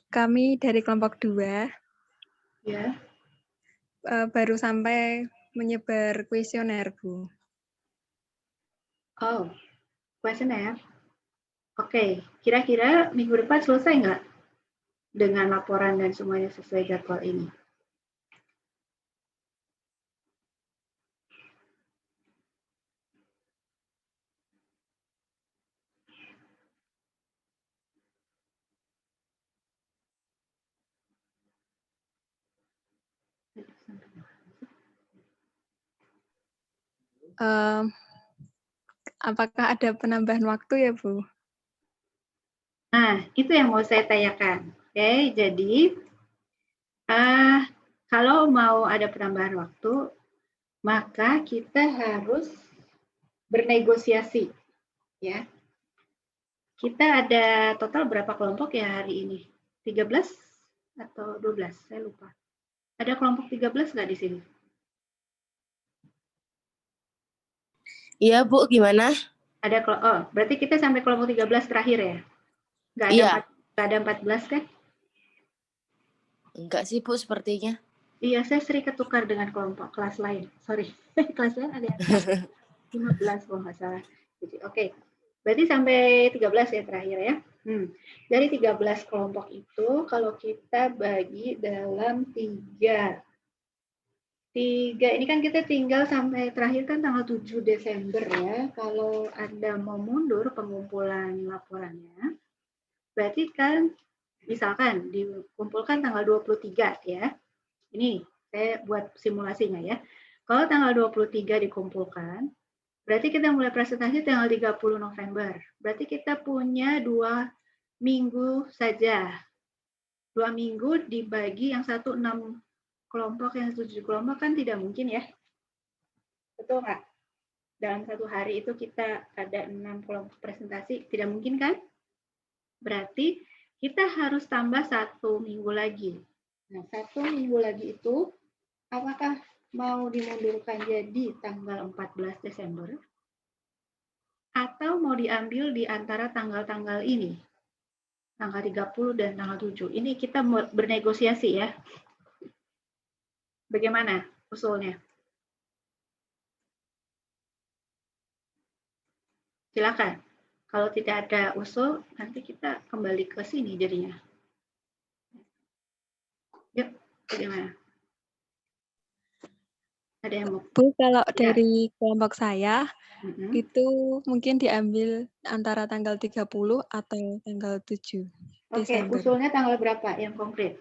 kami dari kelompok 2 Ya. baru sampai menyebar kuesioner, Bu. Oh, kuesioner. Oke, kira-kira minggu depan selesai nggak dengan laporan dan semuanya sesuai jadwal ini? Apakah ada penambahan waktu ya, Bu? Nah, itu yang mau saya tanyakan. Oke, jadi kalau mau ada penambahan waktu, maka kita harus bernegosiasi, ya. Kita ada total berapa kelompok ya hari ini? 13 atau 12? Saya lupa. Ada kelompok 13 nggak di sini? Iya, Bu, gimana? Ada, berarti kita sampai kelompok 13 terakhir ya? Nggak ada 14 kan? Enggak sih, Bu, sepertinya. Iya, saya sering ketukar dengan kelompok kelas lain. Sorry, kelas lain ada yang 15 kalau nggak salah. Jadi, oke. Berarti sampai 13 ya terakhir ya. Dari 13 kelompok itu, kalau kita bagi dalam 3 ini kan kita tinggal sampai terakhir kan tanggal 7 Desember ya. Kalau Anda mau mundur pengumpulan laporannya, berarti kan misalkan dikumpulkan tanggal 23 ya. Ini saya buat simulasinya ya. Kalau tanggal 23 dikumpulkan, berarti kita mulai presentasi tanggal 30 November. Berarti kita punya 2 minggu saja. 2 minggu dibagi yang satu 6 kelompok, yang 7 kelompok kan tidak mungkin ya. Betul nggak? Dalam satu hari itu kita ada 6 kelompok presentasi, tidak mungkin kan? Berarti kita harus tambah 1 minggu lagi. Nah, 1 minggu lagi itu apakah mau dimundurkan jadi tanggal 14 Desember atau mau diambil di antara tanggal-tanggal ini, tanggal 30 dan tanggal 7. Ini kita bernegosiasi ya. Bagaimana usulnya? Silakan. Kalau tidak ada usul, nanti kita kembali ke sini jadinya. Yuk, bagaimana? Ada yang mau? Bu, kalau dari kelompok saya, itu mungkin diambil antara tanggal 30 atau tanggal 7 Desember. Oke, usulnya tanggal berapa yang konkret?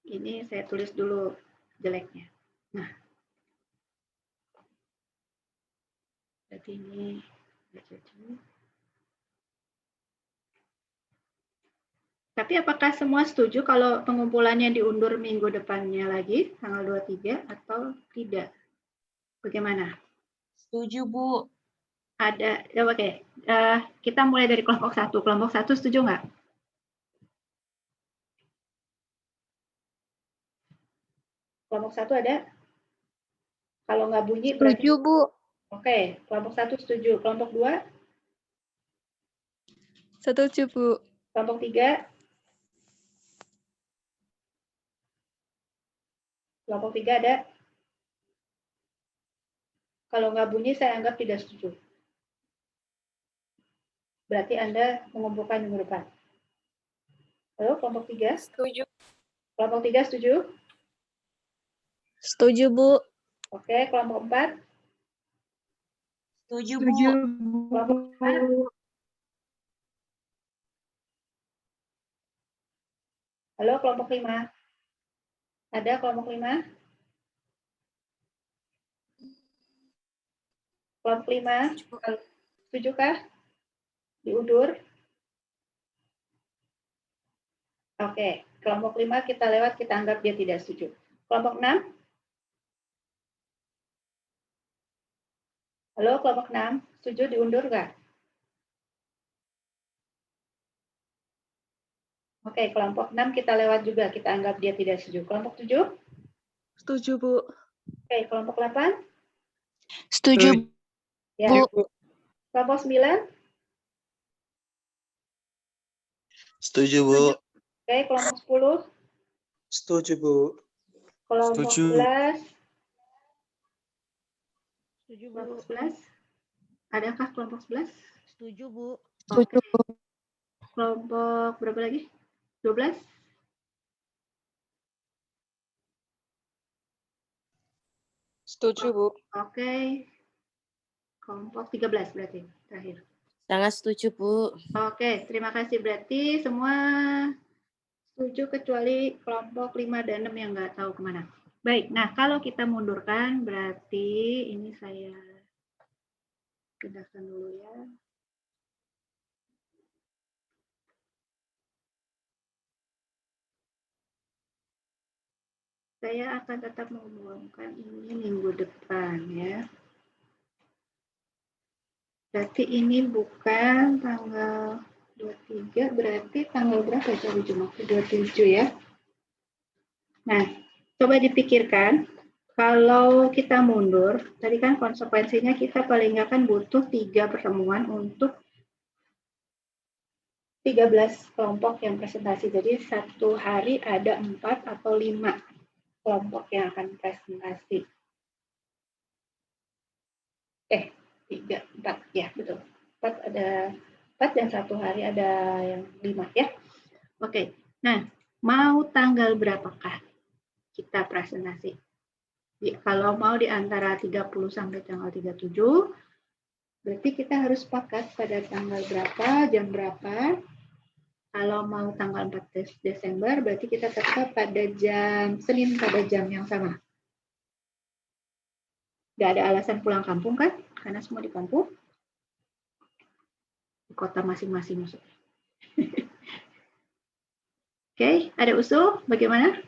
Ini saya tulis dulu jeleknya. Nah, berarti ini tapi apakah semua setuju kalau pengumpulannya diundur minggu depannya lagi, tanggal 23, atau tidak? Bagaimana? Setuju, Bu. Ada, ya, oke. Kita mulai dari kelompok 1. Kelompok 1 setuju nggak? Kelompok 1 ada? Kalau nggak bunyi berarti... Setuju, Bu. Oke, kelompok 1 setuju. Kelompok 2? Setuju, Bu. Kelompok 3? Kelompok 3 ada? Kalau nggak bunyi, saya anggap tidak setuju. Berarti Anda mengumpulkan minggu depan. Halo, kelompok 3? Setuju. Kelompok 3 setuju? Setuju, Bu. Oke, kelompok 4? Setuju, Bu. Kelompok 5? Halo, kelompok 5? Ada kelompok 5? Kelompok 5? Setujukah? Diundur? Oke, kelompok 5 kita lewat, kita anggap dia tidak setuju. Kelompok 6? Halo, kelompok 6, setuju diundur nggak? Oke, kelompok 6 kita lewat juga, kita anggap dia tidak setuju. Kelompok 7? Setuju, Bu. Oke, kelompok 8? Setuju, Ya. Bu. Kelompok 9? Setuju, Bu. Oke, kelompok 10. Setuju, Bu. Kelompok Setuju. 11. Setuju, Bu. Kelompok 11. Adakah kelompok 11? Setuju, Bu. Setuju, Bu. Kelompok berapa lagi? 12? Setuju, Bu. Oke. Kelompok 13 berarti terakhir. Sangat setuju, Bu. Oke, terima kasih. Berarti semua setuju kecuali kelompok 5 dan 6 yang nggak tahu kemana. Baik, nah kalau kita mundurkan berarti ini saya pindahkan dulu ya. Saya akan tetap mengumumkan ini minggu depan ya. Berarti ini bukan tanggal 23, berarti tanggal berapa ya hari Jumat? 27 ya. Nah, coba dipikirkan, kalau kita mundur, tadi kan konsekuensinya kita paling nggak kan butuh 3 pertemuan untuk 13 kelompok yang presentasi. Jadi satu hari ada 4 atau 5 kelompok yang akan presentasi. 3, 4, ya betul. 4 ada 4 dan satu hari ada yang 5 ya. Oke, nah mau tanggal berapakah kita presentasi? Kalau mau di antara 30 sampai tanggal 37, berarti kita harus sepakat pada tanggal berapa, jam berapa. Kalau mau tanggal 14 Desember, berarti kita tetap pada jam Senin pada jam yang sama. Nggak ada alasan pulang kampung kan? Karena semua di kampung. Di kota masing-masing maksudnya. Oke, ada usul? Bagaimana?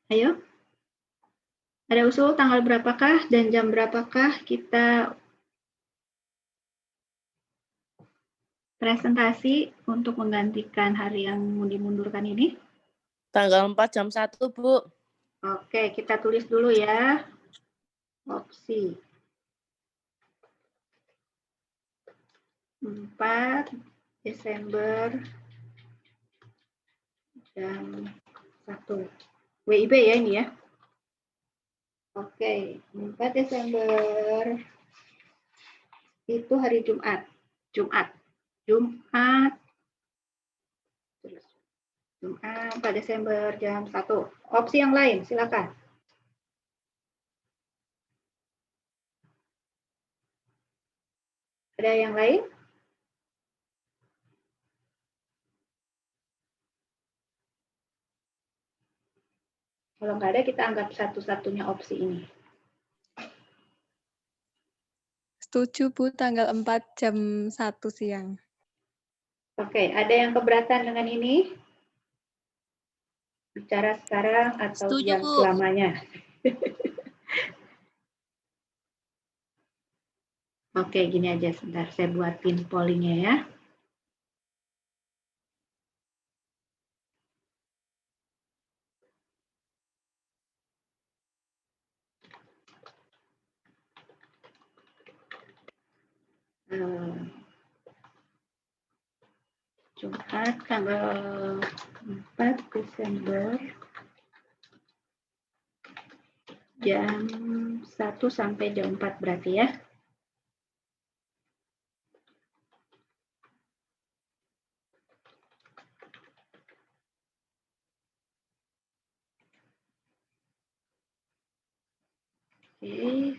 Ayo. Ada usul tanggal berapakah dan jam berapakah kita presentasi untuk menggantikan hari yang dimundurkan ini? Tanggal 4 jam 1, Bu. Oke, kita tulis dulu ya. Opsi 4 Desember jam 1. WIB ya ini ya. Oke, 4 Desember itu hari Jumat. Jumat 4 Desember jam 1. Opsi yang lain, silakan. Ada yang lain? Kalau nggak ada, kita anggap satu-satunya opsi ini. Setuju, Bu, tanggal 4 jam 1 siang. Oke, ada yang keberatan dengan ini? Bicara sekarang atau Setuju, diam Bu. selamanya? Oke, gini aja sebentar. Saya buatin pollingnya ya. Jumat tanggal 4 Desember jam 1 sampai jam 4 berarti ya. Oke.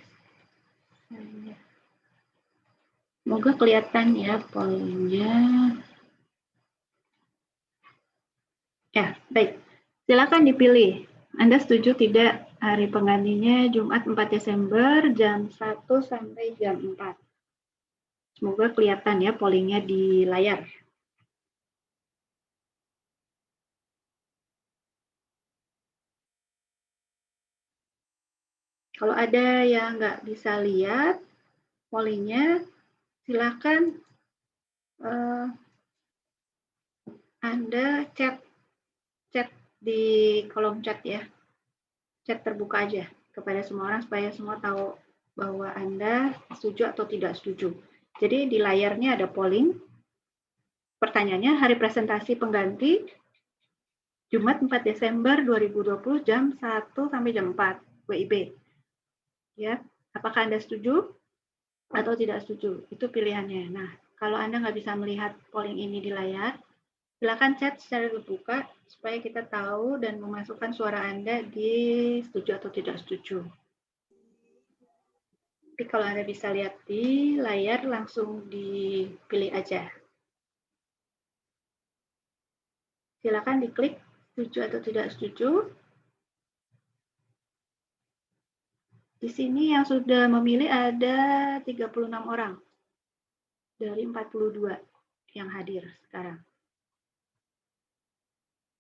Semoga kelihatan ya poinnya. Ya, baik. Silakan dipilih. Anda setuju tidak hari penggantinya Jumat 4 Desember jam 1 sampai jam 4. Semoga kelihatan ya pollingnya di layar. Kalau ada yang nggak bisa lihat pollingnya, silakan Anda chat di kolom chat ya. Chat terbuka aja kepada semua orang supaya semua tahu bahwa Anda setuju atau tidak setuju. Jadi di layarnya ada polling. Pertanyaannya, hari presentasi pengganti Jumat 4 Desember 2020 jam 1 sampai jam 4 WIB. Ya, apakah Anda setuju atau tidak setuju? Itu pilihannya. Nah, kalau Anda nggak bisa melihat polling ini di layar, silakan chat secara terbuka supaya kita tahu dan memasukkan suara Anda di setuju atau tidak setuju. Tapi kalau Anda bisa lihat di layar, langsung dipilih aja. Silakan diklik setuju atau tidak setuju. Di sini yang sudah memilih ada 36 orang dari 42 yang hadir sekarang.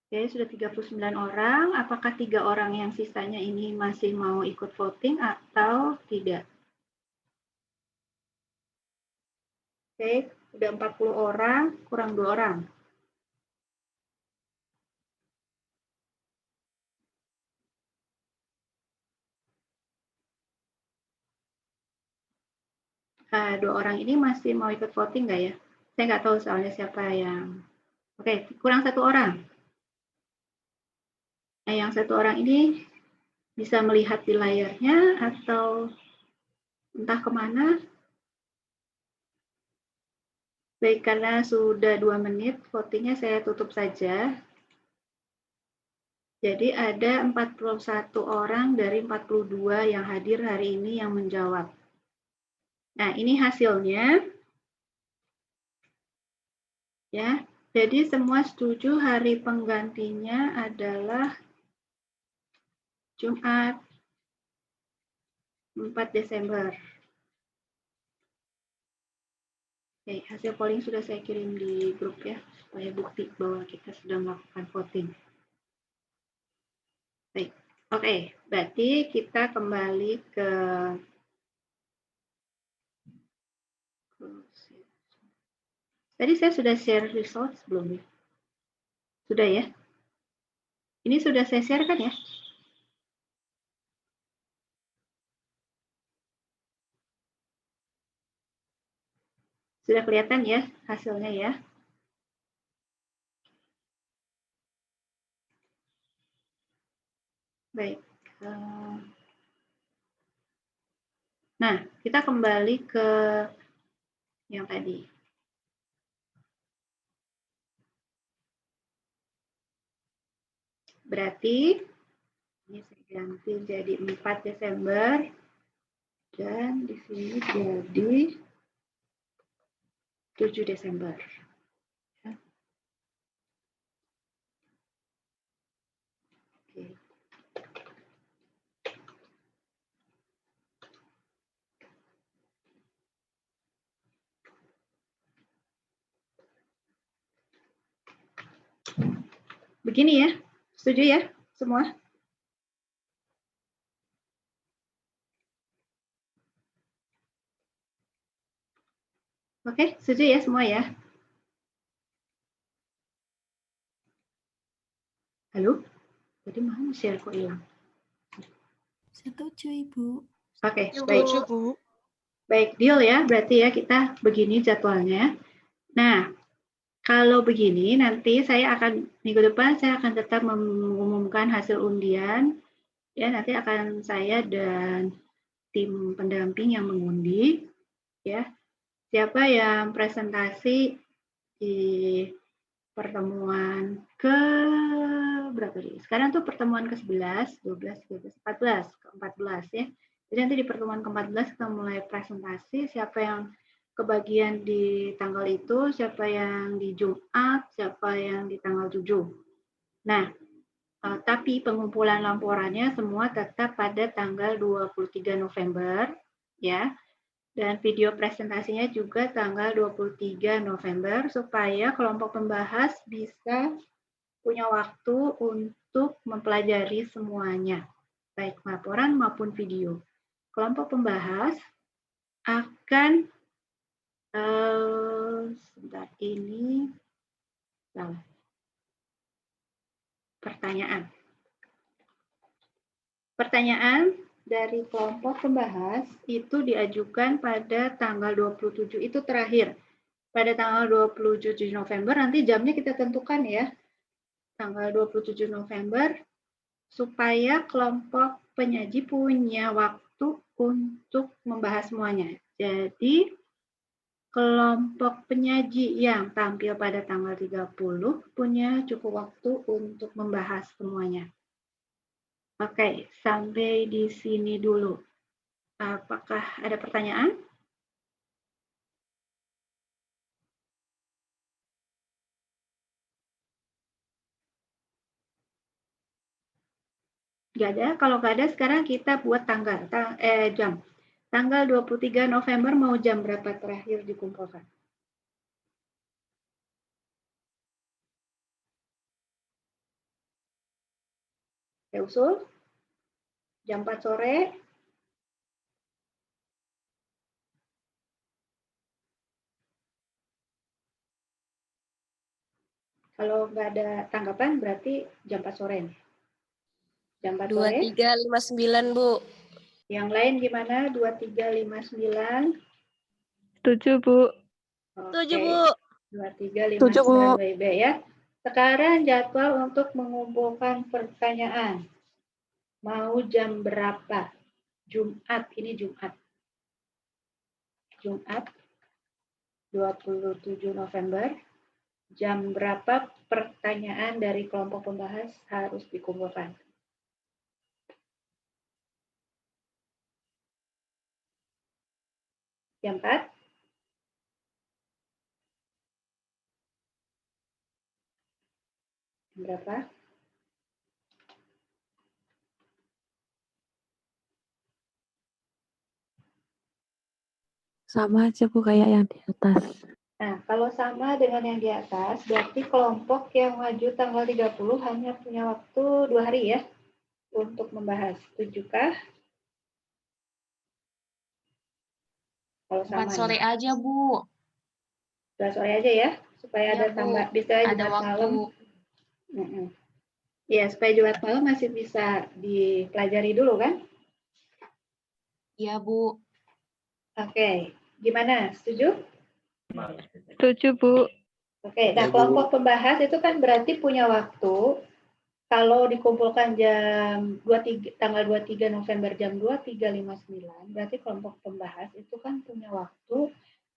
Oke, sudah 39 orang. Apakah 3 orang yang sisanya ini masih mau ikut voting atau tidak? Oke, sudah 40 orang, kurang 2 orang. Dua orang ini masih mau ikut voting nggak ya? Saya nggak tahu soalnya siapa yang... Oke, kurang 1 orang. Nah, yang 1 orang ini bisa melihat di layarnya atau entah kemana. Baik, karena sudah 2 menit, votingnya saya tutup saja. Jadi ada 41 orang dari 42 yang hadir hari ini yang menjawab. Nah, ini hasilnya. Ya, jadi semua setuju hari penggantinya adalah Jumat 4 Desember. Oke, hasil polling sudah saya kirim di grup ya, supaya bukti bahwa kita sudah melakukan voting. Baik, oke, berarti kita kembali ke tadi saya sudah share results belum ya? Sudah ya? Ini sudah saya share kan ya? Sudah kelihatan ya hasilnya ya? Baik. Nah, kita kembali ke yang tadi. Berarti ini saya ganti jadi 4 Desember dan di sini jadi 7 Desember. Oke. Begini ya, setuju ya semua? Oke, setuju ya semua ya? Halo? Tadi mau share kok hilang? Setuju, Ibu. Oke, Setuju, baik. Bu. Baik, deal ya. Berarti ya kita begini jadwalnya. Nah, kalau begini nanti saya akan minggu depan saya akan tetap mengumumkan hasil undian. Ya, nanti akan saya dan tim pendamping yang mengundi. Ya, siapa yang presentasi di pertemuan ke berapa nih? Sekarang tuh pertemuan ke-11, 12, 13, 14, ke-14 ya. Jadi nanti di pertemuan ke-14 kita mulai presentasi siapa yang kebagian di tanggal itu, siapa yang di Jumat, siapa yang di tanggal 7. Nah, tapi pengumpulan laporannya semua tetap pada tanggal 23 November ya. Dan video presentasinya juga tanggal 23 November supaya kelompok pembahas bisa punya waktu untuk mempelajari semuanya, baik laporan maupun video. Kelompok pembahas akan sebentar ini salah. pertanyaan. Pertanyaan dari kelompok pembahas itu diajukan pada tanggal 27, itu terakhir. Pada tanggal 27 November, nanti jamnya kita tentukan ya. Tanggal 27 November, supaya kelompok penyaji punya waktu untuk membahas semuanya. Jadi, kelompok penyaji yang tampil pada tanggal 30 punya cukup waktu untuk membahas semuanya. Oke, sampai di sini dulu. Apakah ada pertanyaan? Nggak ada. Kalau nggak ada, sekarang kita buat jam. Tanggal 23 November mau jam berapa terakhir dikumpulkan? Saya usul. Jam 4 sore. Kalau nggak ada tanggapan, berarti jam 4 sore. Jam 4 sore. 23.59, Bu. Yang lain gimana? 2359. Setuju, Bu. Setuju, Oke. Bu. 2359 WIB ya. Sekarang jadwal untuk mengumpulkan pertanyaan. Mau jam berapa? Jumat, ini Jumat. Jumat 27 November. Jam berapa pertanyaan dari kelompok pembahas harus dikumpulkan? Jam 4? Jam berapa? Sama aja Bu kayak yang di atas. Nah, kalau sama dengan yang di atas, berarti kelompok yang maju tanggal 30 hanya punya waktu 2 hari ya untuk membahas. Setujukah? Kalau sama 4 sore nih. aja, Bu. 2 sore aja ya, supaya Iya, ada Bu. tambah, bisa Ada Jumat waktu. malam. Ya, supaya Jumat malam masih bisa dipelajari dulu kan? Iya, Bu. Oke, gimana? Setuju? Setuju, Bu. Oke, nah Ya, Bu. kelompok pembahas itu kan berarti punya waktu, kalau dikumpulkan tanggal 23 November jam 23.59, berarti kelompok pembahas itu kan punya waktu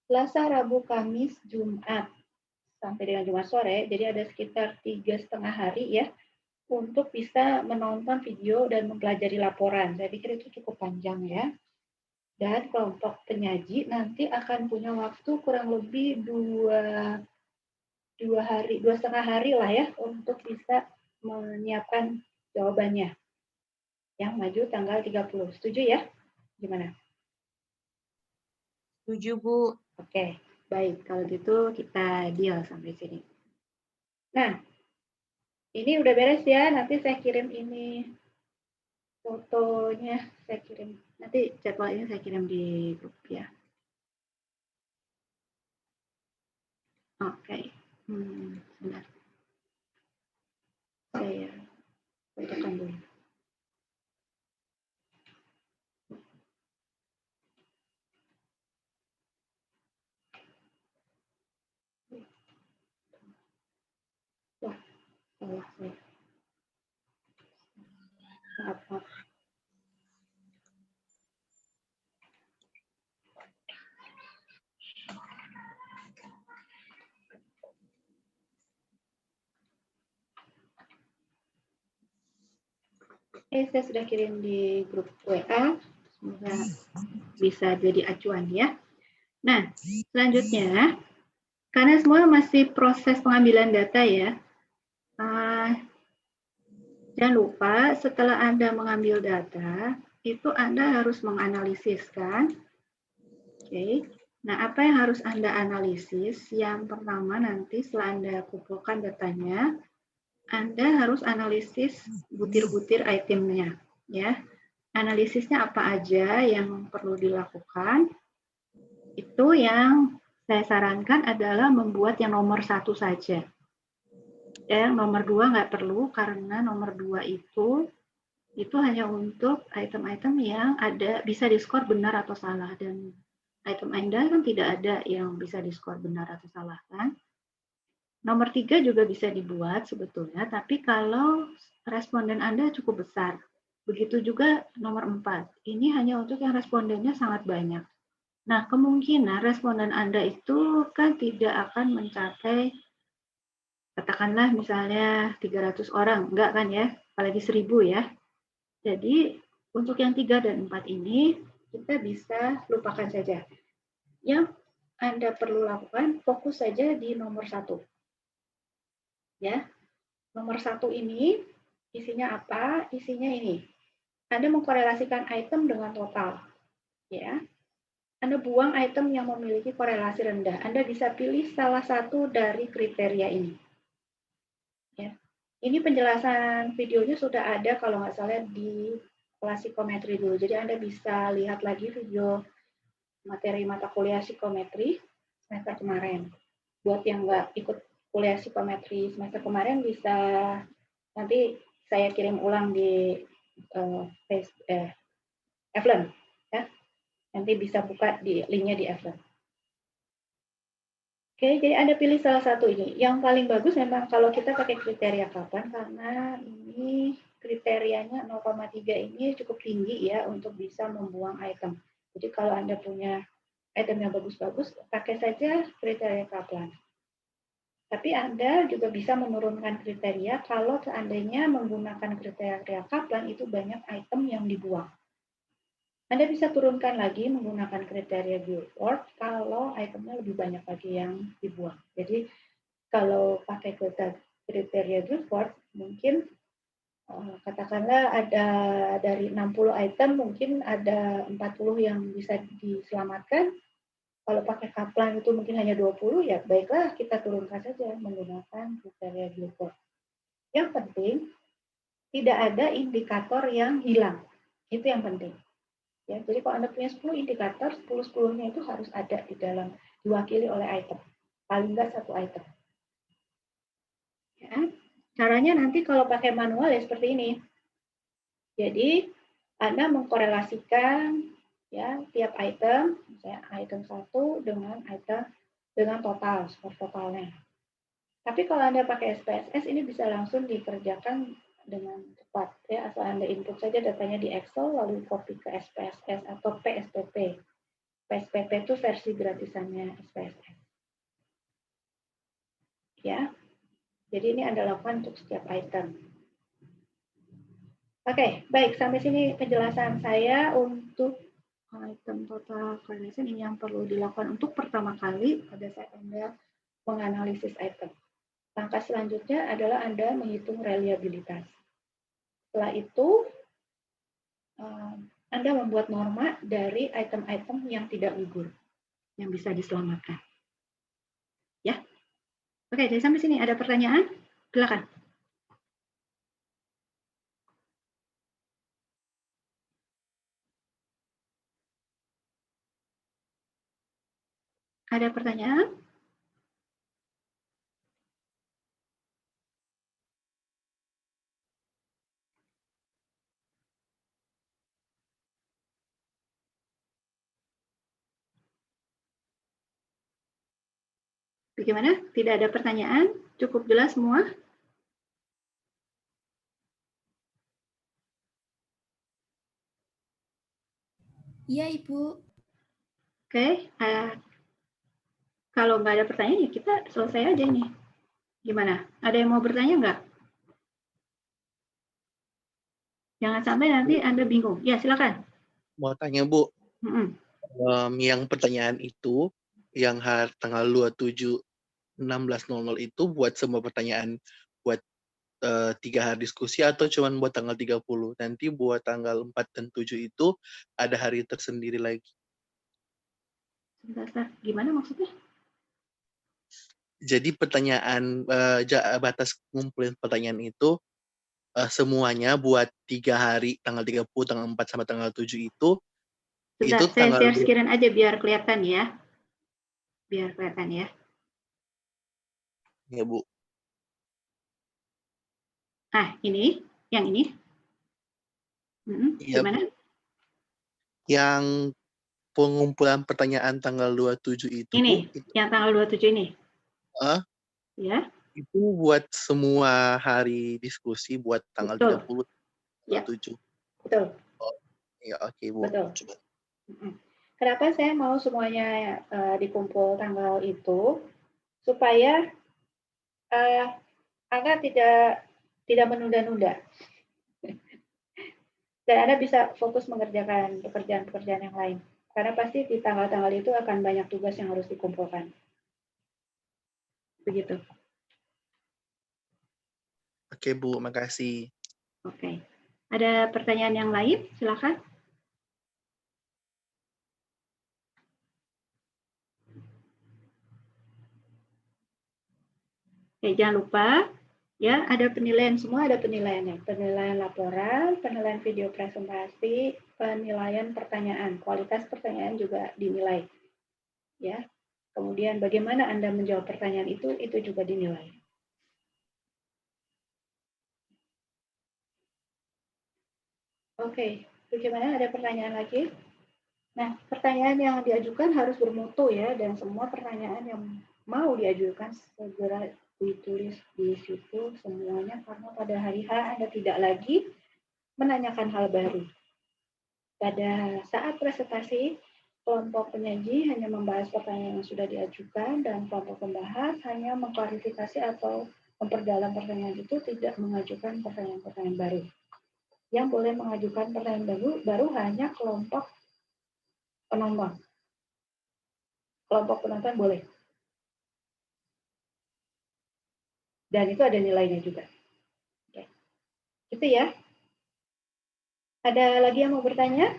Selasa, Rabu, Kamis, Jumat, sampai dengan Jumat sore, jadi ada sekitar 3,5 hari ya, untuk bisa menonton video dan mempelajari laporan. Saya pikir itu cukup panjang ya. Dan kelompok penyaji nanti akan punya waktu kurang lebih 2,5 hari lah ya untuk bisa menyiapkan jawabannya yang maju tanggal 30. Setuju ya? Gimana? Setuju, Bu. Oke, baik. Kalau gitu kita deal sampai sini. Nah, ini udah beres ya. Nanti saya kirim ini fotonya, saya kirim. Nanti jadwal ini saya kirim di grup ya. Oke. Sebentar. Saya bacakan dulu. Wah, salah saya. Maaf. Saya sudah kirim di grup WA. Semoga bisa jadi acuan ya. Nah, selanjutnya, karena semua masih proses pengambilan data ya, jangan lupa setelah Anda mengambil data, itu Anda harus menganalisis kan? Oke. Nah, apa yang harus Anda analisis? Yang pertama nanti setelah Anda kumpulkan datanya, Anda harus analisis butir-butir itemnya, ya. Analisisnya apa aja yang perlu dilakukan? Itu yang saya sarankan adalah membuat yang nomor 1 saja. Ya, nomor 2 nggak perlu karena nomor 2 itu hanya untuk item-item yang bisa diskor benar atau salah, dan item Anda kan tidak ada yang bisa diskor benar atau salah kan. Nomor 3 juga bisa dibuat sebetulnya, tapi kalau responden Anda cukup besar. Begitu juga nomor 4. Ini hanya untuk yang respondennya sangat banyak. Nah, kemungkinan responden Anda itu kan tidak akan mencapai, katakanlah misalnya 300 orang, enggak kan ya, apalagi 1000 ya. Jadi, untuk yang 3 dan 4 ini, kita bisa lupakan saja. Yang Anda perlu lakukan, fokus saja di nomor 1. Ya, nomor 1 ini isinya apa? Isinya ini. Anda mengkorelasikan item dengan total. Ya. Anda buang item yang memiliki korelasi rendah. Anda bisa pilih salah satu dari kriteria ini. Ya. Ini penjelasan videonya sudah ada kalau nggak salah di kelas psikometri dulu. Jadi Anda bisa lihat lagi video materi mata kuliah psikometri semester kemarin. Buat yang nggak ikut kuliah psikometri semester kemarin bisa nanti saya kirim ulang di Evelyn, ya. Nanti bisa buka di linknya di Evelyn. Oke, jadi Anda pilih salah satu ini. Yang paling bagus memang kalau kita pakai kriteria Kaplan, karena ini kriterianya 0,3 ini cukup tinggi ya untuk bisa membuang item. Jadi kalau Anda punya item yang bagus-bagus, pakai saja kriteria Kaplan. Tapi Anda juga bisa menurunkan kriteria kalau seandainya menggunakan kriteria Kaplan itu banyak item yang dibuang. Anda bisa turunkan lagi menggunakan kriteria Guilford kalau itemnya lebih banyak lagi yang dibuang. Jadi kalau pakai kriteria Guilford, mungkin katakanlah ada dari 60 item, mungkin ada 40 yang bisa diselamatkan. Kalau pakai Kaplan itu mungkin hanya 20, ya baiklah kita turunkan saja menggunakan kriteria Guilford. Yang penting, tidak ada indikator yang hilang. Itu yang penting. Ya, jadi kalau Anda punya 10 indikator, 10-10-nya itu harus ada di dalam, diwakili oleh item. Paling nggak satu item. Ya, caranya nanti kalau pakai manual ya seperti ini. Jadi, Anda mengkorelasikan ya tiap item, misalnya item 1 dengan total, skor totalnya. Tapi kalau Anda pakai SPSS, ini bisa langsung dikerjakan dengan cepat. Ya, asal Anda input saja datanya di Excel, lalu copy ke SPSS atau PSPP. PSPP itu versi gratisannya SPSS. Ya, jadi ini Anda lakukan untuk setiap item. Oke, baik. Sampai sini penjelasan saya untuk item total correlation. Ini yang perlu dilakukan untuk pertama kali pada saat Anda menganalisis item. Langkah selanjutnya adalah Anda menghitung reliabilitas. Setelah itu, Anda membuat norma dari item-item yang tidak gugur, yang bisa diselamatkan. Ya, oke. Jadi sampai sini ada pertanyaan? Silakan. Ada pertanyaan? Bagaimana? Tidak ada pertanyaan? Cukup jelas semua? Iya, Ibu. Oke. Kalau nggak ada pertanyaan, ya kita selesai aja ini. Gimana? Ada yang mau bertanya nggak? Jangan sampai nanti Anda bingung. Ya, silakan. Mau tanya, Bu. Yang pertanyaan itu, yang tanggal 27 16.00 itu buat semua pertanyaan buat 3 hari diskusi atau cuma buat tanggal 30? Nanti buat tanggal 4 dan 7 itu ada hari tersendiri lagi. Sebentar. Gimana maksudnya? Jadi pertanyaan batas ngumpulin pertanyaan itu semuanya buat 3 hari, tanggal 30, tanggal 4 sampai tanggal 7 itu. Sebentar, Itu saya tanggal share screen aja biar kelihatan ya. Biar kelihatan ya. Ya, Bu. Ini, yang ini. Iya, Gimana? Bu. Yang pengumpulan pertanyaan tanggal 27 itu, Ini, Bu, yang tanggal 27 ini. Ya. itu buat semua hari diskusi buat tanggal Betul. 30 Ya. 27. Betul. Oh, ya, oke, Bu. Betul. Coba. Kenapa saya mau semuanya dikumpul tanggal itu? Supaya Anda tidak menunda-nunda. Dan Anda bisa fokus mengerjakan pekerjaan-pekerjaan yang lain. Karena pasti di tanggal-tanggal itu akan banyak tugas yang harus dikumpulkan. Begitu. Oke, Bu, makasih. Oke. Ada pertanyaan yang lain? Silakan. Oke, jangan lupa ya, ada penilaian, semua ada penilaiannya. Penilaian laporan, penilaian video presentasi, penilaian pertanyaan. Kualitas pertanyaan juga dinilai. Ya. Kemudian bagaimana Anda menjawab pertanyaan itu juga dinilai. Oke, bagaimana, ada pertanyaan lagi? Nah, pertanyaan yang diajukan harus bermutu ya, dan semua pertanyaan yang mau diajukan segera ditulis di situ semuanya, karena pada hari H Anda tidak lagi menanyakan hal baru. Pada saat presentasi, kelompok penyaji hanya membahas pertanyaan yang sudah diajukan, dan kelompok pembahas hanya mengklarifikasi atau memperdalam pertanyaan itu, tidak mengajukan pertanyaan-pertanyaan baru. Yang boleh mengajukan pertanyaan baru hanya kelompok penonton. Kelompok penonton boleh. Dan itu ada nilainya juga. Oke. Itu ya. Ada lagi yang mau bertanya?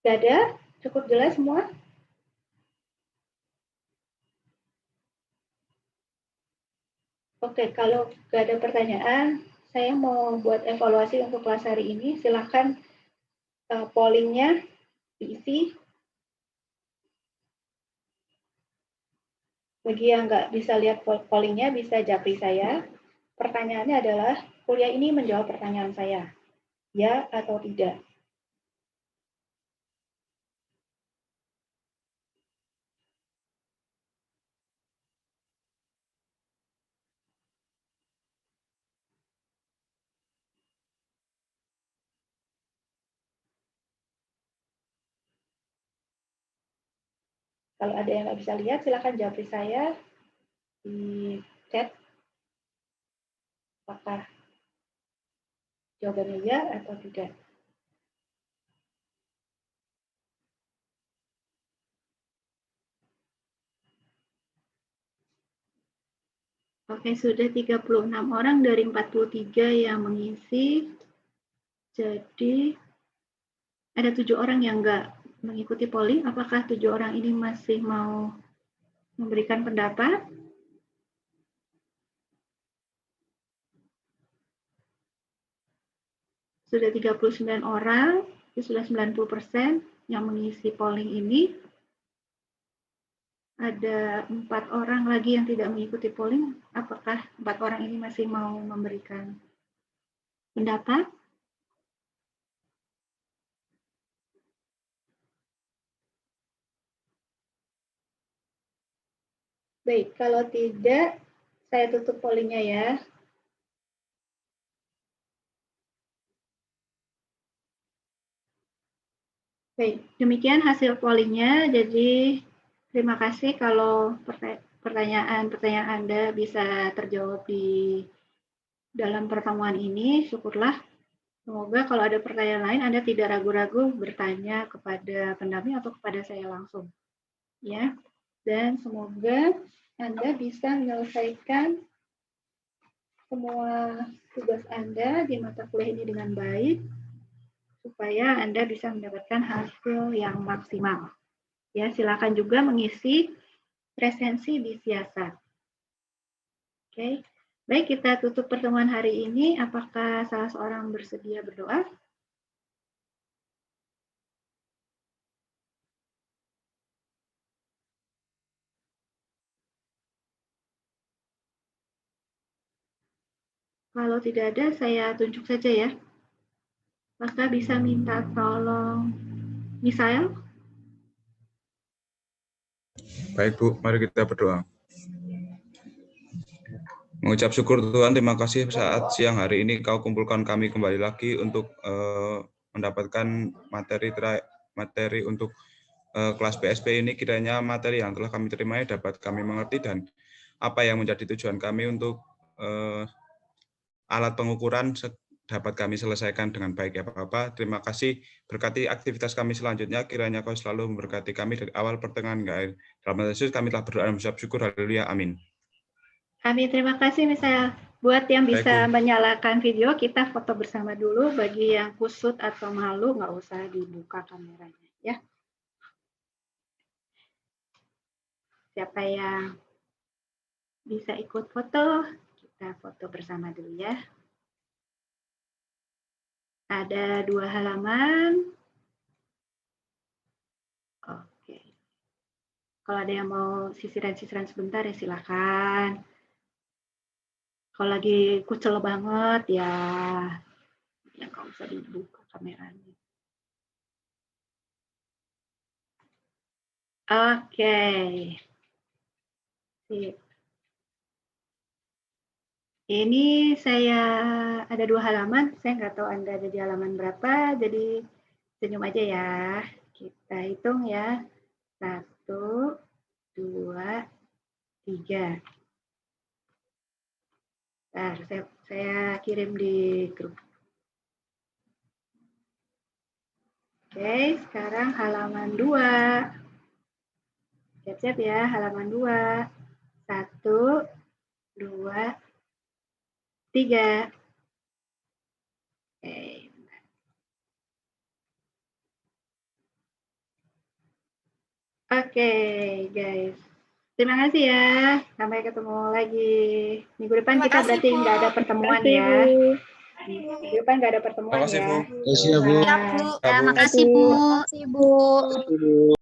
Tidak ada? Cukup jelas semua? Oke, kalau nggak ada pertanyaan, saya mau buat evaluasi untuk kelas hari ini. Silahkan pollingnya diisi. Bagi yang nggak bisa lihat pollingnya, bisa japri saya. Pertanyaannya adalah, kuliah ini menjawab pertanyaan saya. Ya atau tidak? Kalau ada yang nggak bisa lihat, silakan japri saya di chat. Apakah jawabannya ya atau tidak? Oke, sudah 36 orang dari 43 yang mengisi. Jadi, ada 7 orang yang nggak mengikuti polling. Apakah 7 orang ini masih mau memberikan pendapat? Sudah 39 orang, itu sudah 90% yang mengisi polling ini. Ada 4 orang lagi yang tidak mengikuti polling. Apakah 4 orang ini masih mau memberikan pendapat? Baik, kalau tidak, saya tutup pollingnya ya. Baik, demikian hasil pollingnya. Jadi, terima kasih kalau pertanyaan-pertanyaan Anda bisa terjawab di dalam pertemuan ini. Syukurlah. Semoga kalau ada pertanyaan lain, Anda tidak ragu-ragu bertanya kepada pendamping atau kepada saya langsung. Ya, dan semoga Anda bisa menyelesaikan semua tugas Anda di mata kuliah ini dengan baik, supaya Anda bisa mendapatkan hasil yang maksimal. Ya, silakan juga mengisi presensi di siasat. Oke, baik, kita tutup pertemuan hari ini. Apakah salah seorang bersedia berdoa? Kalau tidak ada, saya tunjuk saja ya. Maka bisa minta tolong Misael. Baik Bu, mari kita berdoa. Mengucap syukur Tuhan, terima kasih saat siang hari ini Kau kumpulkan kami kembali lagi untuk mendapatkan materi untuk kelas PSP ini. Kiranya materi yang telah kami terima dapat kami mengerti dan apa yang menjadi tujuan kami untuk alat pengukuran dapat kami selesaikan dengan baik ya Bapak. Terima kasih, berkati aktivitas kami selanjutnya, kiranya Kau selalu memberkati kami dari awal pertengahan hingga akhir. Dalam nama Yesus kami telah berdoa dan mengucap syukur, haleluya, amin. Amin, terima kasih Misael. Buat yang bisa Baik, Bu. menyalakan video, kita foto bersama dulu. Bagi yang kusut atau malu, nggak usah dibuka kameranya ya. Siapa yang bisa ikut foto, kita foto bersama dulu ya. Ada 2 halaman. Oke. Kalau ada yang mau sisiran-sisiran sebentar ya silakan. Kalau lagi kucel banget ya nggak usah dibuka kameranya. Oke. Sip. Ini saya ada 2 halaman, saya nggak tahu Anda ada di halaman berapa, jadi senyum aja ya. Kita hitung ya. 1, 2, 3. Bentar, saya kirim di grup. Oke, sekarang halaman 2. Siap-siap ya, halaman 2. 1, 2, 3. Oke, guys. Terima kasih ya. Sampai ketemu lagi. Minggu depan kita berarti nggak ada pertemuan ya. Minggu depan nggak ada pertemuan Terima kasih, ya. Bu. Terima kasih ya, Bu. Siap, Bu. Ya, Bu. Makasih, Bu. Makasih, Bu. Terima kasih, Bu.